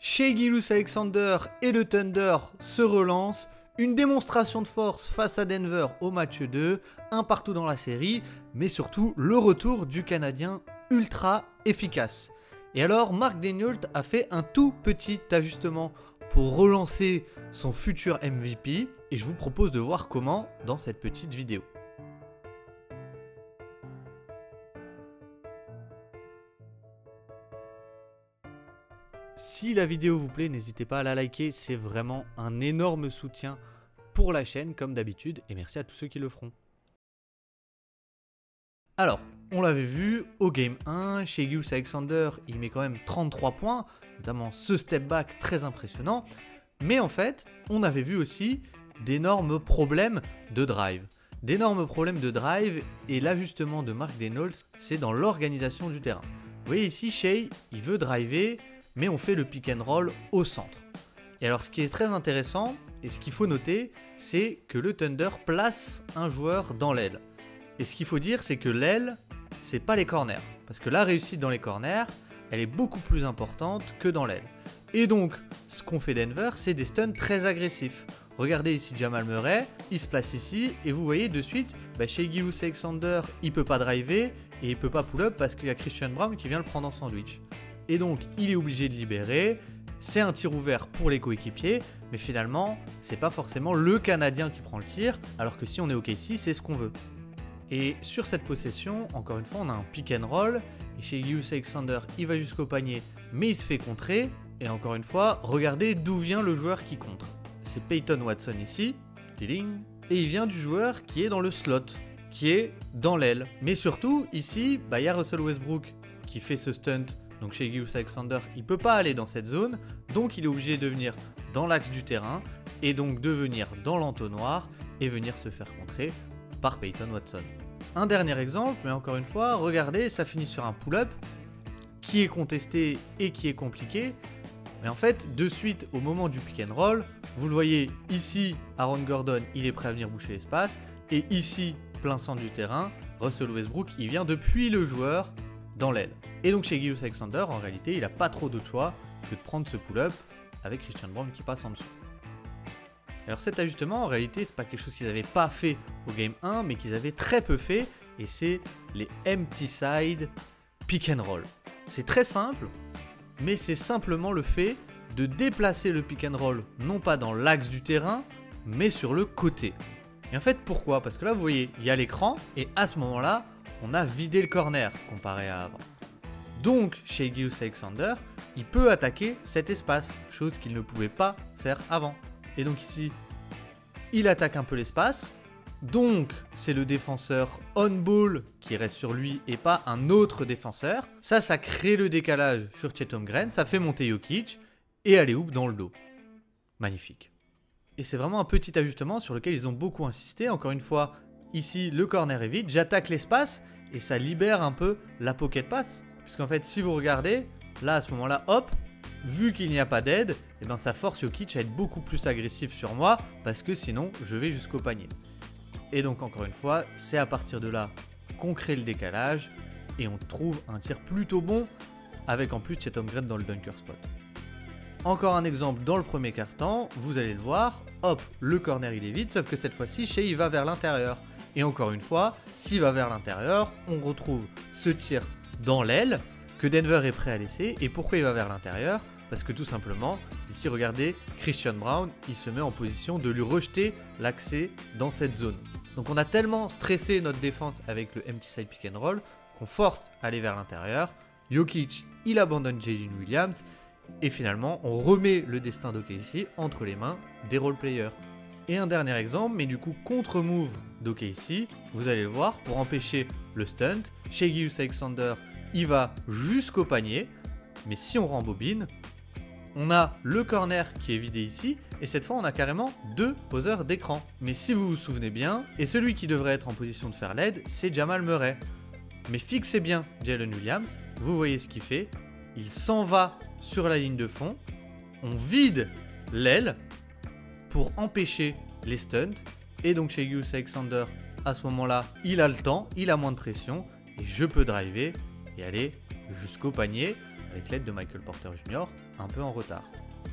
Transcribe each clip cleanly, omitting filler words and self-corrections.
Shai Gilgeous-Alexander et le Thunder se relancent. Une démonstration de force face à Denver au match 2, un partout dans la série, mais surtout le retour du Canadien ultra efficace. Et alors Mark Daigneault a fait un tout petit ajustement pour relancer son futur MVP et je vous propose de voir comment dans cette petite vidéo. Si la vidéo vous plaît, n'hésitez pas à la liker, c'est vraiment un énorme soutien pour la chaîne comme d'habitude et merci à tous ceux qui le feront. Alors, on l'avait vu au Game 1, Shai Gilgeous-Alexander, il met quand même 33 points, notamment ce step back très impressionnant, mais en fait, on avait vu aussi d'énormes problèmes de drive. Et l'ajustement de Mark Daigneault, c'est dans l'organisation du terrain. Vous voyez ici, Shai, il veut driver, mais on fait le pick and roll au centre. Et alors ce qui est très intéressant, et ce qu'il faut noter, c'est que le Thunder place un joueur dans l'aile. Et ce qu'il faut dire, c'est que l'aile, c'est pas les corners. Parce que la réussite dans les corners, elle est beaucoup plus importante que dans l'aile. Et donc, ce qu'on fait Denver, c'est des stunts très agressifs. Regardez ici Jamal Murray, il se place ici, et vous voyez de suite, Shai Gilgeous-Alexander, il peut pas driver, et il peut pas pull-up parce qu'il y a Christian Braun qui vient le prendre en sandwich. Et donc, il est obligé de libérer. C'est un tir ouvert pour les coéquipiers, mais finalement, c'est pas forcément le Canadien qui prend le tir, alors que si on est OKC, c'est ce qu'on veut. Et sur cette possession, encore une fois, on a un pick and roll. Et Shai Gilgeous-Alexander, il va jusqu'au panier, mais il se fait contrer. Et encore une fois, regardez d'où vient le joueur qui contre. C'est Peyton Watson ici, et il vient du joueur qui est dans le slot, qui est dans l'aile. Mais surtout, ici, il y a Russell Westbrook qui fait ce stunt. Donc Shai Gilgeous-Alexander, il ne peut pas aller dans cette zone, donc il est obligé de venir dans l'axe du terrain, et donc de venir dans l'entonnoir, et venir se faire contrer par Peyton Watson. Un dernier exemple, mais encore une fois, regardez, ça finit sur un pull-up, qui est contesté et qui est compliqué, mais en fait, de suite, au moment du pick and roll, vous le voyez ici, Aaron Gordon, il est prêt à venir boucher l'espace, et ici, plein centre du terrain, Russell Westbrook, il vient depuis le joueur, dans l'aile. Et donc Shai Gilgeous-Alexander, en réalité, il n'a pas trop d'autre choix que de prendre ce pull-up avec Christian Braun qui passe en dessous. Alors cet ajustement, en réalité, c'est pas quelque chose qu'ils n'avaient pas fait au Game 1, mais qu'ils avaient très peu fait, et c'est les empty side pick and roll. C'est très simple, mais c'est simplement le fait de déplacer le pick and roll, non pas dans l'axe du terrain, mais sur le côté. Et en fait, pourquoi? Parce que là, vous voyez, il y a l'écran, et à ce moment-là, on a vidé le corner comparé à avant. Donc, Shai Gilgeous-Alexander, il peut attaquer cet espace, chose qu'il ne pouvait pas faire avant. Et donc ici, il attaque un peu l'espace. Donc, c'est le défenseur on-ball qui reste sur lui et pas un autre défenseur. Ça crée le décalage sur Chet Holmgren, ça fait monter Jokic et alley-oop dans le dos. Magnifique. Et c'est vraiment un petit ajustement sur lequel ils ont beaucoup insisté. Encore une fois, ici, le corner est vide, j'attaque l'espace et ça libère un peu la pocket pass. Puisqu'en fait, si vous regardez, là, à ce moment-là, hop, vu qu'il n'y a pas d'aide, ça force Jokic à être beaucoup plus agressif sur moi parce que sinon, je vais jusqu'au panier. Et donc, encore une fois, c'est à partir de là qu'on crée le décalage et on trouve un tir plutôt bon avec en plus Chet Holmgren dans le dunker spot. Encore un exemple dans le premier quart-temps, vous allez le voir, hop, le corner il est vide, sauf que cette fois-ci, Shai il va vers l'intérieur. Et encore une fois, s'il va vers l'intérieur, on retrouve ce tir dans l'aile que Denver est prêt à laisser. Et pourquoi il va vers l'intérieur? Parce que tout simplement, ici regardez, Christian Braun, il se met en position de lui rejeter l'accès dans cette zone. Donc on a tellement stressé notre défense avec le empty side pick and roll qu'on force à aller vers l'intérieur. Jokic, il abandonne Jalen Williams et finalement on remet le destin d'OKC entre les mains des role players. Et un dernier exemple, mais du coup contre-move d'OKC, vous allez le voir, pour empêcher le stunt, Shai Gilgeous-Alexander, il va jusqu'au panier, mais si on rembobine, on a le corner qui est vidé ici, et cette fois on a carrément deux poseurs d'écran. Mais si vous vous souvenez bien, et celui qui devrait être en position de faire l'aide, c'est Jamal Murray. Mais fixez bien Jalen Williams, vous voyez ce qu'il fait, il s'en va sur la ligne de fond, on vide l'aile pour empêcher les stunts, et donc Shai Gilgeous-Alexander, à ce moment-là, il a le temps, il a moins de pression, et je peux driver et aller jusqu'au panier. avec l'aide de Michael Porter Jr., un peu en retard.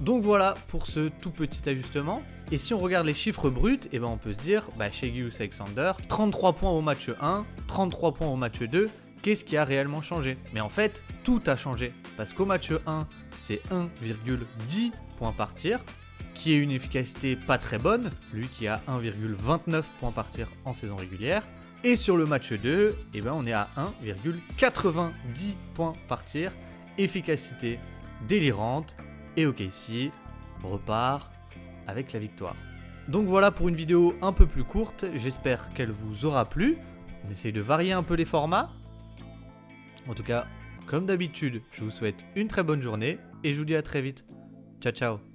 Donc voilà pour ce tout petit ajustement. Et si on regarde les chiffres bruts, et ben on peut se dire, Shai Gilgeous-Alexander, 33 points au match 1, 33 points au match 2, qu'est-ce qui a réellement changé? Mais en fait, tout a changé. Parce qu'au match 1, c'est 1,10 points par tir, qui est une efficacité pas très bonne, lui qui a 1,29 points par tir en saison régulière. Et sur le match 2, eh ben on est à 1,90 points par tir, efficacité délirante, et OKC repart avec la victoire. Donc voilà pour une vidéo un peu plus courte, j'espère qu'elle vous aura plu. On essaye de varier un peu les formats. En tout cas, comme d'habitude, je vous souhaite une très bonne journée et je vous dis à très vite. Ciao ciao.